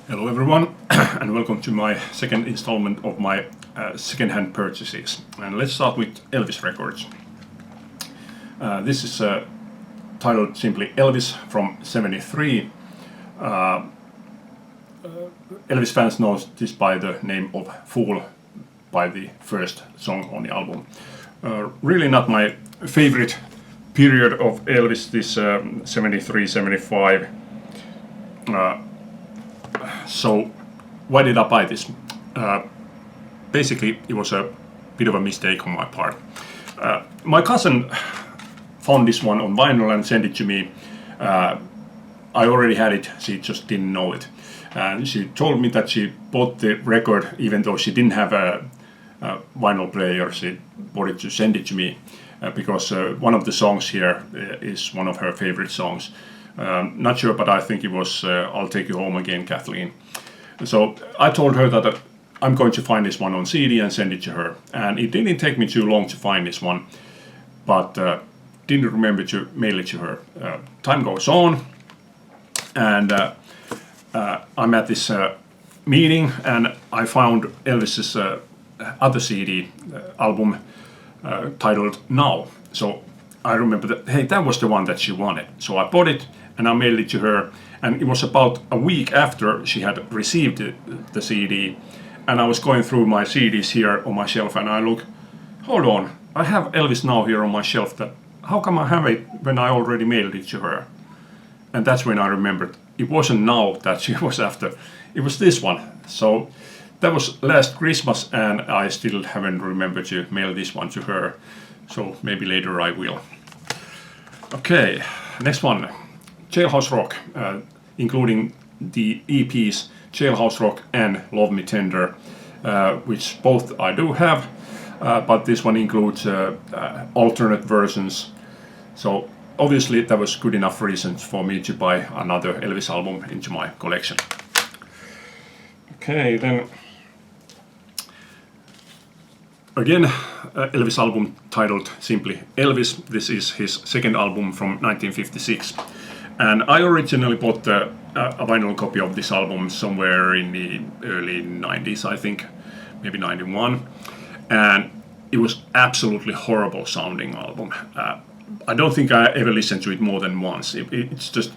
Hello everyone and welcome to my second installment of my second-hand purchases. And let's start with Elvis records. This is titled simply Elvis from '73. Elvis fans know this by the name of Fool, by the first song on the album. Really not my favorite period of Elvis, this 73, 75. So why did I buy this? Basically, it was a bit of a mistake on my part. My cousin found this one on vinyl and sent it to me. I already had it, she just didn't know it. And she told me that she bought the record even though she didn't have a vinyl player. She bought it to send it to me because one of the songs here is one of her favorite songs. Not sure, but I think it was I'll Take You Home Again, Kathleen. So I told her that I'm going to find this one on CD and send it to her. And it didn't take me too long to find this one, but didn't remember to mail it to her. Time goes on, and I'm at this meeting, and I found Elvis's other CD album titled Now. So I remember that, hey, that was the one that she wanted. So I bought it and I mailed it to her. And it was about a week after she had received the CD. And I was going through my CDs here on my shelf, and I look, hold on, I have Elvis Now here on my shelf. That how come I have it when I already mailed it to her? And that's when I remembered it wasn't Now that she was after. It was this one. So that was last Christmas, and I still haven't remembered to mail this one to her. So maybe later I will. Okay, next one, Jailhouse Rock, including the EPs Jailhouse Rock and Love Me Tender, which both I do have, but this one includes alternate versions. So obviously that was good enough reason for me to buy another Elvis album into my collection. Okay, then again, Elvis album titled simply Elvis. This is his second album from 1956. And I originally bought a vinyl copy of this album somewhere in the early 90s, I think, maybe 91. And it was absolutely horrible sounding album. I don't think I ever listened to it more than once. It's just,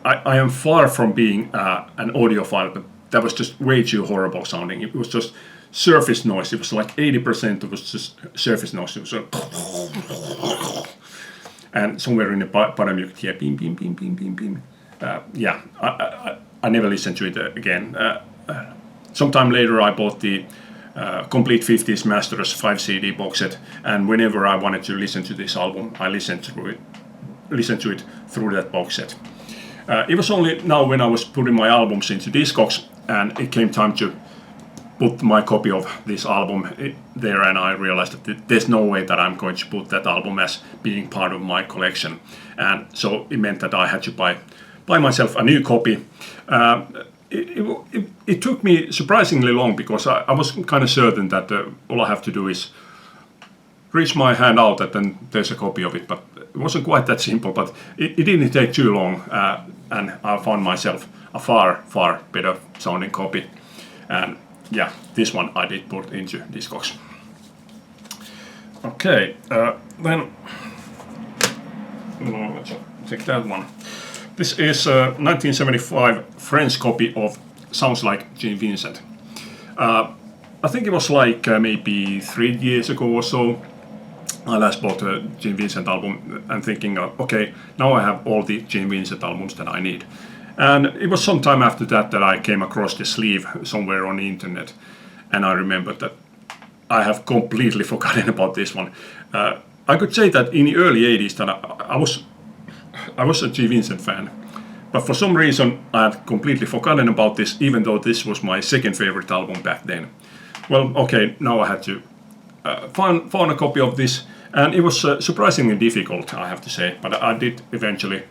I am far from being an audiophile, but that was just way too horrible sounding. It was just surface noise. It was like 80% was just surface noise. It was and somewhere in the bottom you could hear beam, beam, beam, beam, beam, beam. Yeah, I never listened to it again. Sometime later I bought the Complete 50s Masters 5 CD box set, and whenever I wanted to listen to this album, I listened to it through that box set. It was only now when I was putting my albums into Discogs and it came time to put my copy of this album there, and I realized that there's no way that I'm going to put that album as being part of my collection, and so it meant that I had to buy myself a new copy. It took me surprisingly long because I was kind of certain that all I have to do is reach my hand out and then there's a copy of it, but it wasn't quite that simple. But it didn't take too long, and I found myself a far better sounding copy. And yeah, this one I did put into Discogs. Okay, then let's take that one. This is a 1975 French copy of Sounds Like Gene Vincent. I think it was like maybe 3 years ago or so. I last bought a Gene Vincent album and thinking, okay, now I have all the Gene Vincent albums that I need. And it was some time after that I came across the sleeve somewhere on the internet, and I remembered that I have completely forgotten about this one. I could say that in the early 80s that I was a G. Vincent fan, but for some reason I had completely forgotten about this, even though this was my second favorite album back then. Well, okay, now I had to find a copy of this, and it was surprisingly difficult, I have to say, but I did eventually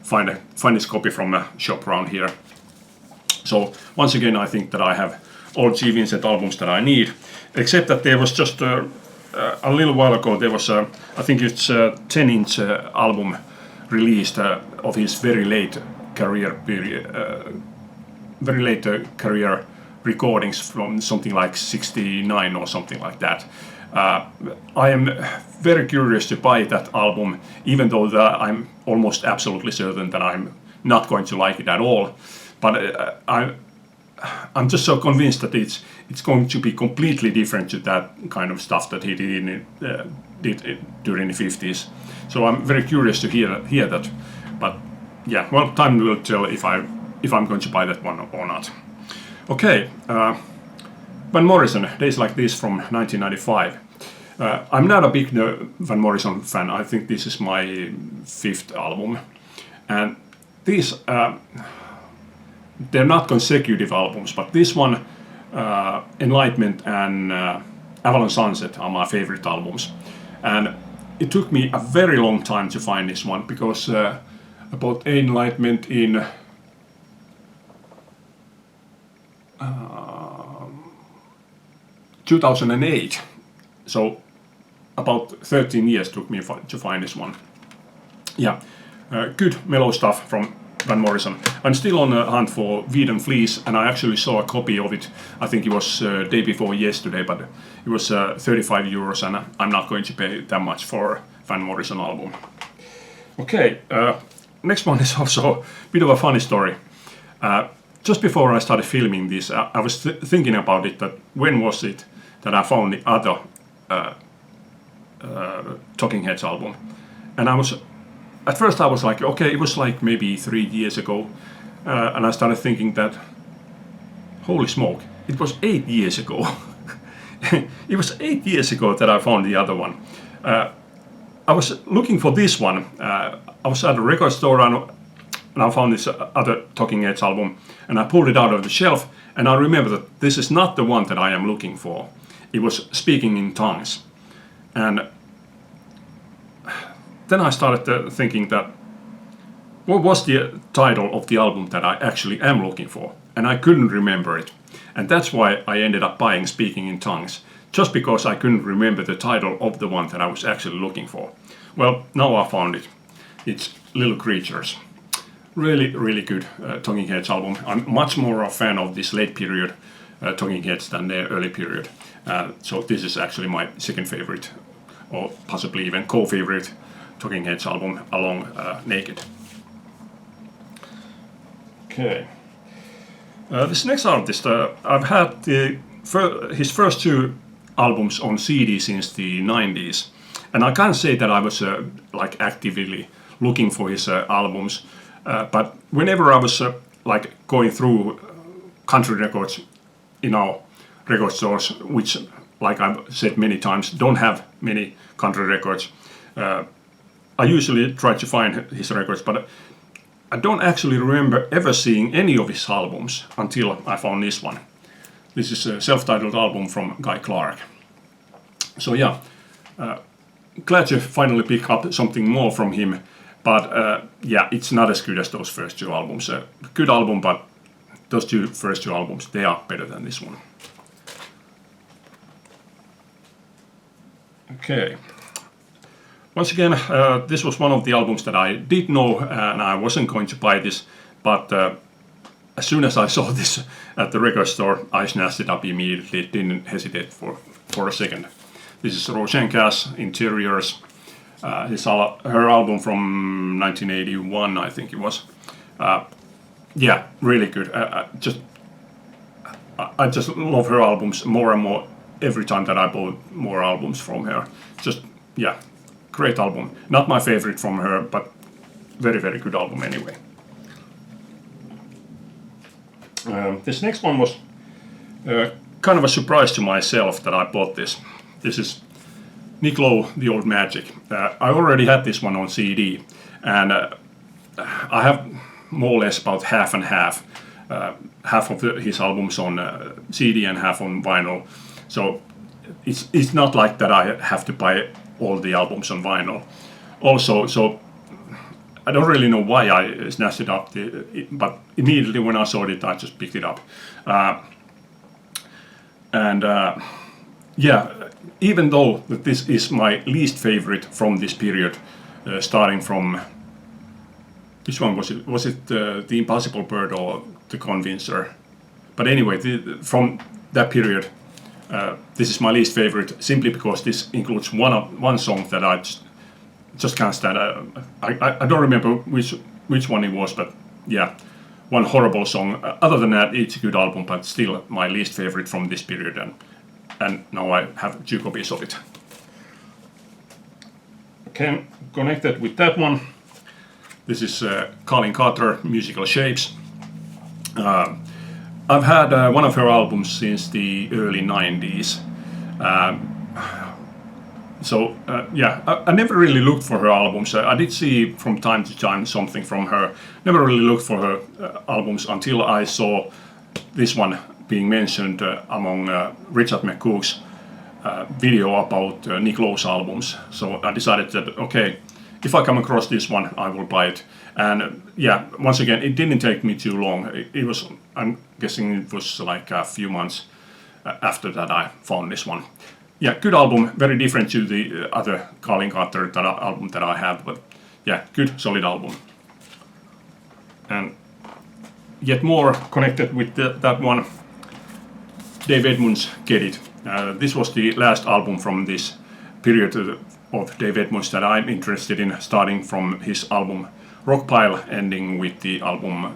find this copy from a shop around here. So once again, I think that I have all G. Vincent albums that I need, except that there was just a little while ago there was I think it's a 10-inch album released of his very late career period, very late career recordings from something like 69 or something like that. I am very curious to buy that album, even though I'm almost absolutely certain that I'm not going to like it at all. But I'm just so convinced that it's going to be completely different to that kind of stuff that he did during the 50s. So I'm very curious to hear that. But yeah, well, time will tell if I'm going to buy that one or not. Okay, Van Morrison, Days Like This from 1995. I'm not a big Van Morrison fan. I think this is my 5th album, and these they're not consecutive albums, but this one, Enlightenment and Avalon Sunset are my favorite albums. And it took me a very long time to find this one, because about Enlightenment in 2008, so about 13 years took me to find this one. Yeah, good mellow stuff from Van Morrison. I'm still on the hunt for Weed and Fleece, and I actually saw a copy of it. I think it was day before yesterday, but it was 35 euros, and I'm not going to pay that much for a Van Morrison album. Okay, next one is also a bit of a funny story. Just before I started filming this, I was thinking about it, that when was it that I found the other Talking Heads album. And at first I was like, okay, it was like maybe 3 years ago. And I started thinking that, holy smoke, it was 8 years ago. It was 8 years ago that I found the other one. I was looking for this one. I was at a record store, and I found this other Talking Heads album, and I pulled it out of the shelf, and I remember that this is not the one that I am looking for. It was Speaking in Tongues. And then I started thinking that, what was the title of the album that I actually am looking for? And I couldn't remember it. And that's why I ended up buying Speaking in Tongues, just because I couldn't remember the title of the one that I was actually looking for. Well, now I found it. It's Little Creatures. Really, really good Talking Heads album. I'm much more a fan of this late period Talking Heads than the early period. So this is actually my second favorite, or possibly even co-favorite Talking Heads album, along Naked. Okay. This next artist, I've had his first 2 albums on CD since the 90s, and I can't say that I was like actively looking for his albums, but whenever I was like going through country records in our record stores, which, like I've said many times, don't have many country records, I usually try to find his records, but I don't actually remember ever seeing any of his albums until I found this one. This is a self-titled album from Guy Clark. So yeah, glad to finally pick up something more from him, but yeah, it's not as good as those first 2 albums. Good album, but those first two albums, they are better than this one. Okay. Once again, this was one of the albums that I did know, and I wasn't going to buy this, but as soon as I saw this at the record store, I snatched it up immediately, didn't hesitate for a second. This is Roseanne Cass, Interiors, her album from 1981, I think it was. Yeah, really good. I just love her albums more and more every time that I bought more albums from her. Just, yeah, great album. Not my favorite from her, but very, very good album anyway. This next one was kind of a surprise to myself that I bought this. This is Nick Lowe, The Old Magic. I already had this one on CD, and I have more or less about half and half. Half of his albums on CD and half on vinyl. So it's not like that I have to buy all the albums on vinyl. Also, so I don't really know why I snatched it up, but immediately when I saw it, I just picked it up. Yeah, even though that this is my least favorite from this period, starting from which one was it? Was it The Impossible Bird or The Convincer? But anyway, from that period, this is my least favorite, simply because this includes one song that I just can't stand. I don't remember which one it was, but yeah, one horrible song. Other than that, it's a good album, but still my least favorite from this period, and now I have 2 copies of it. Okay, connected with that one. This is Colin Carter, Musical Shapes. I've had one of her albums since the early 90s. Yeah, I never really looked for her albums. I did see from time to time something from her. Never really looked for her albums until I saw this one being mentioned among Richard McCook's video about Nick Lowe's albums. So I decided that, okay, if I come across this one, I will buy it. And yeah, once again, it didn't take me too long. It was, I'm guessing it was like a few months after that I found this one. Yeah, good album, very different to the other Colin Carter album that I have, but yeah, good, solid album. And yet more connected with that one, Dave Edmunds' Get It. This was the last album from this period of Dave Edmunds that I'm interested in, starting from his album Rockpile, ending with the album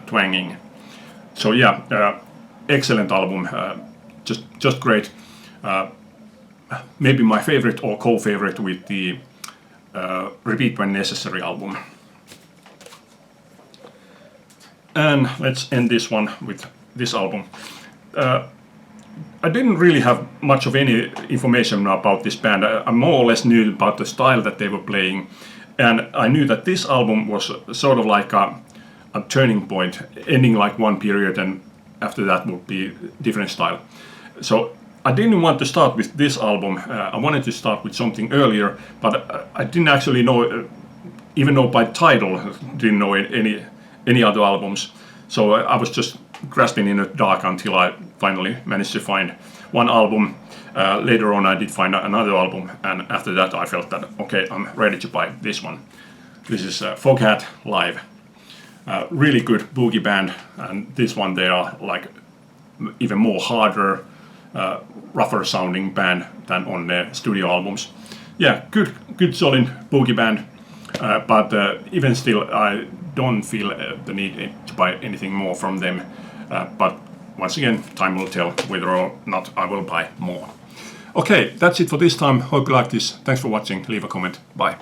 Twanging. So yeah, excellent album, just great. Maybe my favorite or co-favorite with the Repeat When Necessary album. And let's end this one with this album. I didn't really have much of any information about this band. I more or less knew about the style that they were playing, and I knew that this album was sort of like a turning point, ending like one period, and after that would be different style. So I didn't want to start with this album. I wanted to start with something earlier, but I didn't actually know, even though by title, didn't know any other albums. So I was just grasping in the dark until I finally managed to find one album. Later on I did find another album, and after that I felt that, okay, I'm ready to buy this one. This is Foghat Live. Really good boogie band, and this one they are like even more harder, rougher sounding band than on their studio albums. Yeah, good solid boogie band, but even still I don't feel the need to buy anything more from them. But once again, time will tell whether or not I will buy more. Okay, that's it for this time. Hope you like this. Thanks for watching. Leave a comment. Bye.